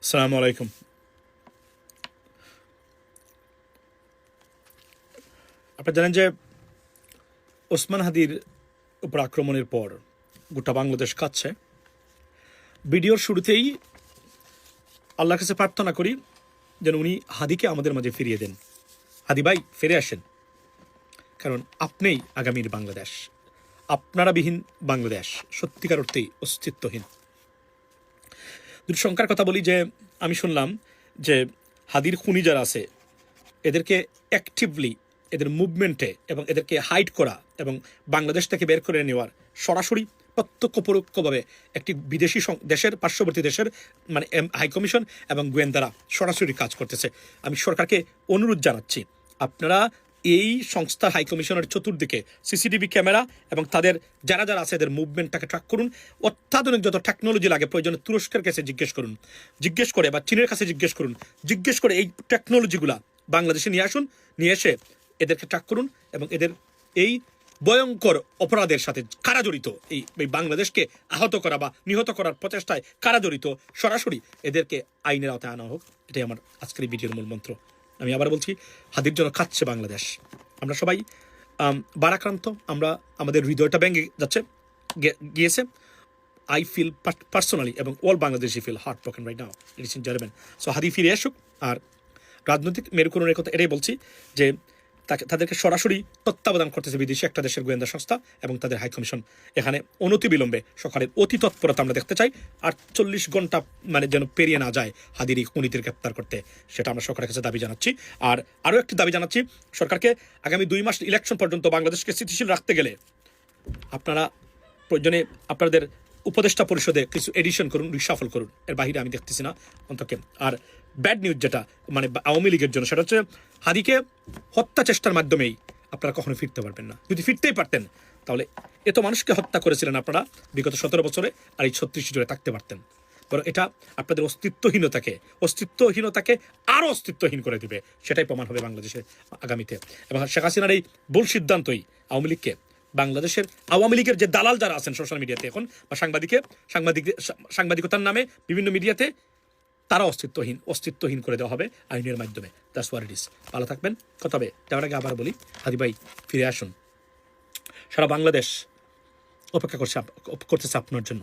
আসসালামু আলাইকুম। আপনারা জানেন যে ওসমান হাদির উপর আক্রমণের পর গোটা বাংলাদেশ কাঁদছে। ভিডিওর শুরুতেই আল্লাহর কাছে প্রার্থনা করি যেন উনি হাদিকে আমাদের মাঝে ফিরিয়ে দেন। হাদি ভাই ফিরে আসেন, কারণ আপনিই আগামীর বাংলাদেশ। আপনারা বিহীন বাংলাদেশ সত্যিকার অর্থেই অস্তিত্বহীন। দুটি সংখ্যার কথা বলি যে আমি শুনলাম যে হাদির খুনি যারা আছে এদেরকে অ্যাক্টিভলি এদের মুভমেন্টে এবং এদেরকে হাইড করা এবং বাংলাদেশ থেকে বের করে নেওয়ার সরাসরি প্রত্যক্ষ পরোক্ষভাবে একটি বিদেশি দেশের পার্শ্ববর্তী দেশের মানে হাইকমিশন এবং গোয়েন্দারা সরাসরি কাজ করতেছে। আমি সরকারকে অনুরোধ জানাচ্ছি, আপনারা এই সংস্থার হাইকমিশনের চতুর্দিকে সিসিটিভি ক্যামেরা এবং তাদের যারা যারা আছে এদের মুভমেন্টটাকে ট্র্যাক করুন। অত্যাধুনিক যত টেকনোলজি লাগে প্রয়োজনে তুরস্কের কাছে জিজ্ঞেস করে বা চীনের কাছে জিজ্ঞেস করে এই টেকনোলজিগুলা বাংলাদেশে নিয়ে আসুন, নিয়ে এসে এদেরকে ট্র্যাক করুন এবং এদের এই ভয়ঙ্কর অপরাধের সাথে কারা জড়িত, এই বাংলাদেশকে আহত করা বা নিহত করার প্রচেষ্টায় কারা জড়িত সরাসরি এদেরকে আইনের আওতায় আনা হোক। এটাই আমার আজকের এই ভিডিওর মূল মন্ত্র। আমি আবার বলছি, হাদির জন্য কাঁদছে বাংলাদেশ। আমরা সবাই বারাক্রান্ত, আমরা আমাদের হৃদয়টা ভেঙে গিয়েছে। I feel personally এবং all Bangladeshi feel heart broken right now, ladies and gentleman. So Hadi ফিরে আসুক। আর রাজনৈতিক মেরুকরণের কথা এটাই বলছি যে তাদেরকে সরাসরি তত্ত্বাবধান করতেছে বিদেশি একটা দেশের গোয়েন্দা সংস্থা এবং তাদের হাইকমিশন। এখানে অনতিবিলম্বে সকালের অতি তৎপরতা আমরা দেখতে চাই। 48 ঘন্টা মানে যেন পেরিয়ে না যায় হাদির এই খুনিদের গ্রেপ্তার করতে, সেটা আমরা সরকারের কাছে দাবি জানাচ্ছি। আর আরও একটি দাবি জানাচ্ছি সরকারকে, আগামী 2 মাস ইলেকশন পর্যন্ত বাংলাদেশকে স্থিতিশীল রাখতে গেলে আপনারা প্রয়োজনে আপনাদের উপদেষ্টা পরিষদে কিছু এডিশন করুন, রিশাফল করুন। এর বাহিরে আমি দেখতেছি না অন্তকে। আর ব্যাড নিউজ যেটা মানে আওয়ামী লীগের জন্য, সেটা হচ্ছে হাদিকে হত্যা চেষ্টার মাধ্যমেই আপনারা কখনো ফিরতে পারবেন না। যদি ফিরতেই পারতেন তাহলে এত মানুষকে হত্যা করেছিলেন আপনারা বিগত 17 বছরে, আর এই 36 জুড়ে থাকতে পারতেন। বরং এটা আপনাদের অস্তিত্বহীনতাকে আরও অস্তিত্বহীন করে দিবে। সেটাই প্রমাণ হবে বাংলাদেশের আগামীতে। এবং শেখ হাসিনার এই ভুল সিদ্ধান্তই আওয়ামী লীগকে, বাংলাদেশের আওয়ামী লীগের যে দালাল যারা আছেন সোশ্যাল মিডিয়াতে এখন বা সাংবাদিকতার নামে বিভিন্ন মিডিয়াতে, তারা অস্তিত্বহীন করে দেওয়া হবে আইনের মাধ্যমে। That's what it is. ভালো থাকবেন। কথা হবে যাওয়ার আগে আবার বলি, হাদি ভাই ফিরে আসুন। সারা বাংলাদেশ অপেক্ষা করতেছে আপনার জন্য।